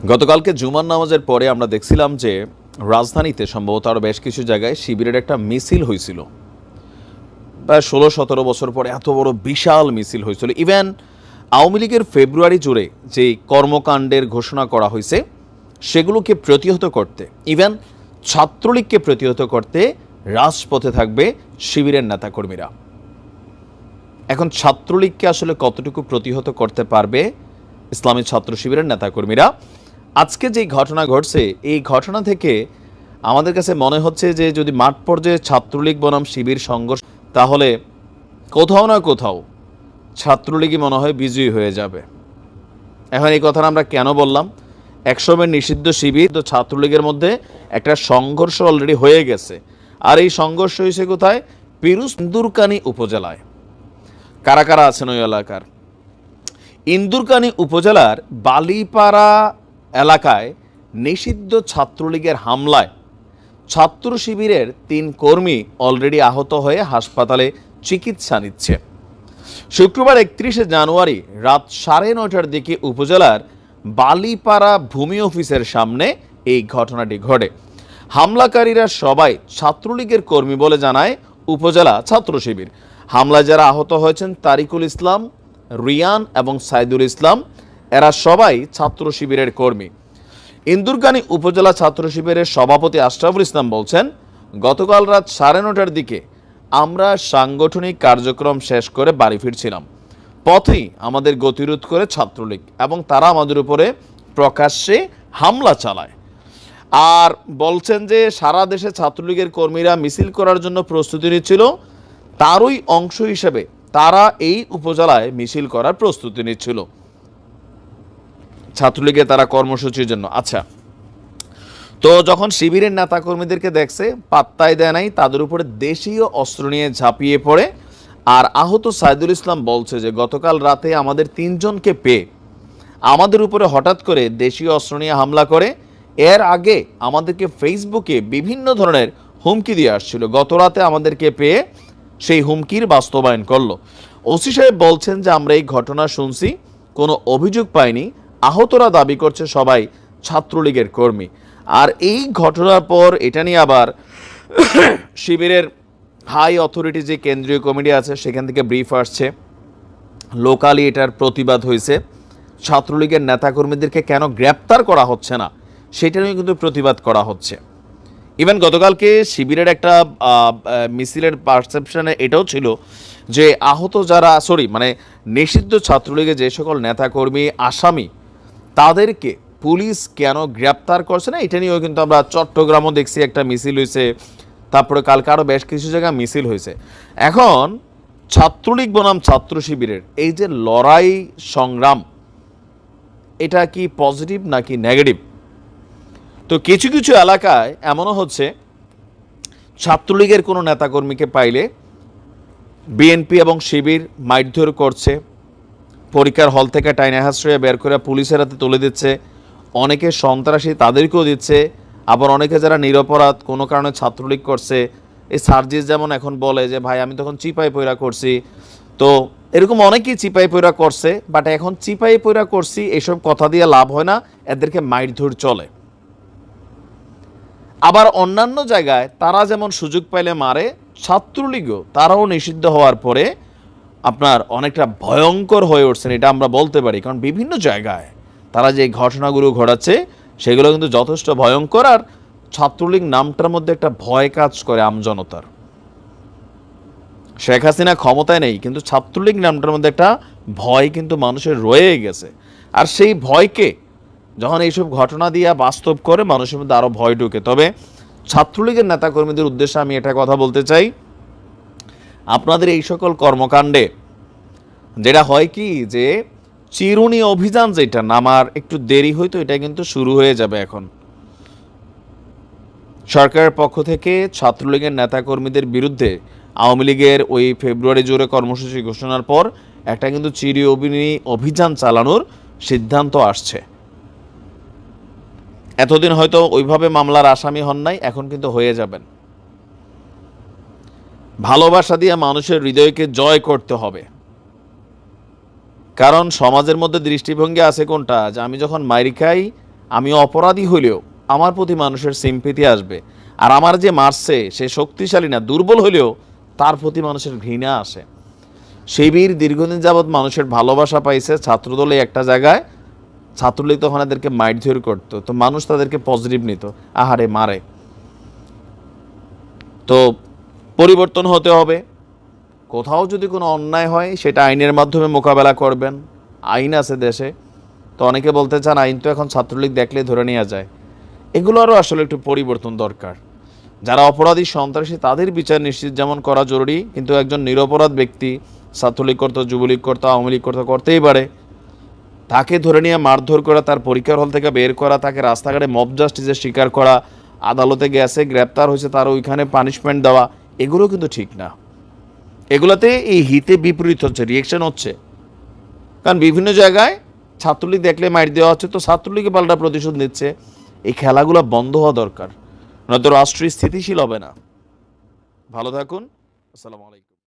গতকালকে জুমার নামাজের পরে আমরা দেখছিলাম যে রাজধানীতে সম্ভবত আরও বেশ কিছু জায়গায় শিবিরের একটা মিছিল হয়েছিল। প্রায় 16-17 বছর পরে এত বড় বিশাল মিছিল হয়েছিল। ইভেন আওয়ামী লীগের ফেব্রুয়ারি জুড়ে যে কর্মকাণ্ডের ঘোষণা করা হয়েছে সেগুলোকে প্রতিহত করতে, ইভেন ছাত্রলীগকে প্রতিহত করতে রাজপথে থাকবে শিবিরের নেতাকর্মীরা। এখন ছাত্রলীগকে আসলে কতটুকু প্রতিহত করতে পারবে ইসলামী ছাত্র শিবিরের নেতাকর্মীরা? আজকে যেই ঘটনা ঘটছে এই ঘটনা থেকে আমাদের কাছে মনে হচ্ছে যে যদি মাঠ পর্যায়ে ছাত্রলীগ বনাম শিবির সংঘর্ষ, তাহলে কোথাও না কোথাও ছাত্রলীগই মনে হয় বিজয়ী হয়ে যাবে। এখন এই কথাটা আমরা কেন বললাম? একসময় নিষিদ্ধ শিবির তো ছাত্রলীগের মধ্যে একটা সংঘর্ষ অলরেডি হয়ে গেছে। আর এই সংঘর্ষ হয়েছে কোথায়? ইন্দুরকানী উপজেলায়। কারা কারা আছেন ওই এলাকার? ইন্দুরকানী উপজেলার বালিপাড়া এলাকায় নিষিদ্ধ ছাত্রলীগের হামলায় ছাত্র শিবিরের 3 কর্মী অলরেডি আহত হয়ে হাসপাতালে চিকিৎসা নিচ্ছে। শুক্রবার 31শে জানুয়ারি রাত 9:30টার দিকে উপজেলার বালিপাড়া ভূমি অফিসের সামনে এই ঘটনাটি ঘটে। হামলাকারীরা সবাই ছাত্রলীগের কর্মী বলে জানায় উপজেলা ছাত্র শিবির। হামলায় যারা আহত হয়েছেন তারিকুল ইসলাম, রিয়ান এবং সাইদুল ইসলাম, এরা সবাই ছাত্র শিবিরের কর্মী। ইন্দুরকানী উপজেলা ছাত্র শিবিরের সভাপতি আশরাফুল ইসলাম বলছেন, গতকাল রাত 9:30টার দিকে আমরা সাংগঠনিক কার্যক্রম শেষ করে বাড়ি ফিরছিলাম। পথেই আমাদের গতিরোধ করে ছাত্রলীগ এবং তারা আমাদের উপরে প্রকাশ্যে হামলা চালায়। আর বলছেন যে সারা দেশে ছাত্রলীগের কর্মীরা মিছিল করার জন্য প্রস্তুতি নিচ্ছিল, তারই অংশ হিসেবে তারা এই উপজেলায় মিছিল করার প্রস্তুতি নিচ্ছিল ছাত্রলীগের তারা কর্মসূচির জন্য। আচ্ছা, তো যখন শিবিরের নেতাকর্মীদেরকে দেখছে পাত্তাই দেয় নাই, তাদের উপরে দেশীয় অস্ত্র নিয়ে ঝাঁপিয়ে পড়ে। আর আহত সাইদুল ইসলাম বলছে যে গতকাল রাতে আমাদের 3 জনকে পেয়ে আমাদের উপরে হঠাৎ করে দেশীয় অস্ত্র নিয়ে হামলা করে। এর আগে আমাদেরকে ফেসবুকে বিভিন্ন ধরনের হুমকি দিয়ে আসছিল, গত রাতে আমাদেরকে পেয়ে সেই হুমকির বাস্তবায়ন করলো। ওসি সাহেব বলছেন যে আমরা এই ঘটনা শুনছি, কোনো অভিযোগ পাইনি। আহতরা দাবি করছে সবাই ছাত্রলীগের কর্মী। আর এই ঘটনার পর এটা নিয়ে আবার শিবিরের হাই অথরিটি যে কেন্দ্রীয় কমিটি আছে সেখান থেকে ব্রিফ আসছে, লোকালি এটার প্রতিবাদ হয়েছে। ছাত্রলীগের নেতাকর্মীদেরকে কেন গ্রেপ্তার করা হচ্ছে না সেটা নিয়ে কিন্তু প্রতিবাদ করা হচ্ছে। ইভেন গতকালকে শিবিরের একটা মিছিলের পারসেপশনে এটাও ছিল যে আহত যারা নিষিদ্ধ ছাত্রলীগের যে সকল নেতাকর্মী আসামি তাদেরকে পুলিশ কেন গ্রেপ্তার করছে না, এটা নিয়েও কিন্তু আমরা চট্টগ্রামও দেখছি একটা মিছিল হয়েছে, তারপরে কালকে আরও বেশ কিছু জায়গায় মিছিল হয়েছে। এখন ছাত্রলীগ বনাম ছাত্র শিবিরের এই যে লড়াই সংগ্রাম, এটা কি পজিটিভ নাকি নেগেটিভ? তো কিছু কিছু এলাকায় এমনও হচ্ছে ছাত্রলীগের কোনো নেতাকর্মীকে পাইলে বিএনপি এবং শিবির মারধর করছে, পরীক্ষার হল থেকে টাইনা হাসড়ে বের করে পুলিশের হাতে তুলে দিচ্ছে, অনেকে সন্ত্রাসী তাদেরকেও দিচ্ছে, আবার অনেকে যারা নিরপরাধ কোনো কারণে ছাত্রলীগ করছে, এই সার্জিস যেমন এখন বলে যে ভাই আমি তখন চিপাই পয়রা করছি। তো এরকম অনেকেই চিপাই পয়রা করছে, বাট এখন চিপাই পয়রা করছি এসব কথা দিয়ে লাভ হয় না, এদেরকে মারধর চলে। আবার অন্যান্য জায়গায় তারা যেমন সুযোগ পাইলে মারে, ছাত্রলীগও তারাও নিষিদ্ধ হওয়ার পরে আপনার অনেকটা ভয়ঙ্কর হয়ে উঠছেন, এটা আমরা বলতে পারি। কারণ বিভিন্ন জায়গায় তারা যে ঘটনাগুলো ঘটাচ্ছে সেগুলো কিন্তু যথেষ্ট ভয়ঙ্কর। আর ছাত্রলীগ নামটার মধ্যে একটা ভয় কাজ করে আমজনতার। শেখ হাসিনা ক্ষমতায় নেই, কিন্তু ছাত্রলীগ নামটার মধ্যে একটা ভয় কিন্তু মানুষের রয়ে গেছে। আর সেই ভয়কে যখন এইসব ঘটনা দিয়ে বাস্তব করে মানুষের মধ্যে আরও ভয় ঢুকে। তবে ছাত্রলীগের নেতাকর্মীদের উদ্দেশ্যে আমি এটা কথা বলতে চাই, আপনাদের এই সকল কর্মকাণ্ডে যেটা হয় কি যে চিরুনি অভিযান যেটা নামার একটু দেরি হয়তো, এটা কিন্তু শুরু হয়ে যাবে। এখন সরকারের পক্ষ থেকে ছাত্রলীগের নেতাকর্মীদের বিরুদ্ধে আওয়ামী লীগের ওই ফেব্রুয়ারি জুড়ে কর্মসূচি ঘোষণার পর একটা কিন্তু চিরুনি অভিযান চালানোর সিদ্ধান্ত আসছে। এতদিন হয়তো ওইভাবে মামলার আসামি হন নাই, এখন কিন্তু হয়ে যাবেন। ভালোবাসা দিয়ে মানুষের হৃদয়কে জয় করতে হবে। কারণ সমাজের মধ্যে দৃষ্টিভঙ্গি আছে কোনটা, যে আমি যখন মাইর খাই আমি অপরাধী হইলেও আমার প্রতি মানুষের সিম্পেথি আসবে, আর আমার যে মারছে সে শক্তিশালী না, দুর্বল হইলেও তার প্রতি মানুষের ঘৃণা আসে। শিবির দীর্ঘদিন যাবৎ মানুষের ভালোবাসা পাইছে, ছাত্রদলে একটা জায়গায় ছাত্রলীগ তখন এদেরকে মারধর করতো, তো মানুষ তাদেরকে পজিটিভ নিত, আহারে মারে। তো পরিবর্তন হতে হবে। কোথাও যদি কোনো অন্যায় হয় সেটা আইনের মাধ্যমে মোকাবেলা করবেন, আইন আছে দেশে। তো অনেকে বলতে চান আইন তো এখন ছাত্রলীগ দেখলে ধরে নেওয়া যায়। এগুলোরও আসলে একটু পরিবর্তন দরকার। যারা অপরাধী সন্ত্রাসী তাদের বিচার নিশ্চিত যেমন করা জরুরি, কিন্তু একজন নিরপরাধ ব্যক্তি ছাত্রলীগ করতো, যুবলীগ করতো, আওয়ামী লীগ করতো, করতেই পারে, তাকে ধরে নিয়ে মারধর করা, তার পরীক্ষার হল থেকে বের করা, তাকে রাস্তাঘাটে মব জাস্টিসের শিকার করা, আদালতে গেছে গ্রেপ্তার হয়েছে তার ওইখানে পানিশমেন্ট দেওয়া, এগুলো কিন্তু ঠিক না। এগুলাতে এই হিতে বিপরীত হচ্ছে, রিয়েকশন হচ্ছে। কারণ বিভিন্ন জায়গায় ছাত্রলীগ দেখলে মার দেওয়া হচ্ছে, তো ছাত্রলীগে পাল্টা প্রতিশোধ নিচ্ছে। এই খেলাগুলো বন্ধ হওয়া দরকার, নয়তো রাষ্ট্র স্থিতিশীল হবে না। ভালো থাকুন। আসসালামু আলাইকুম।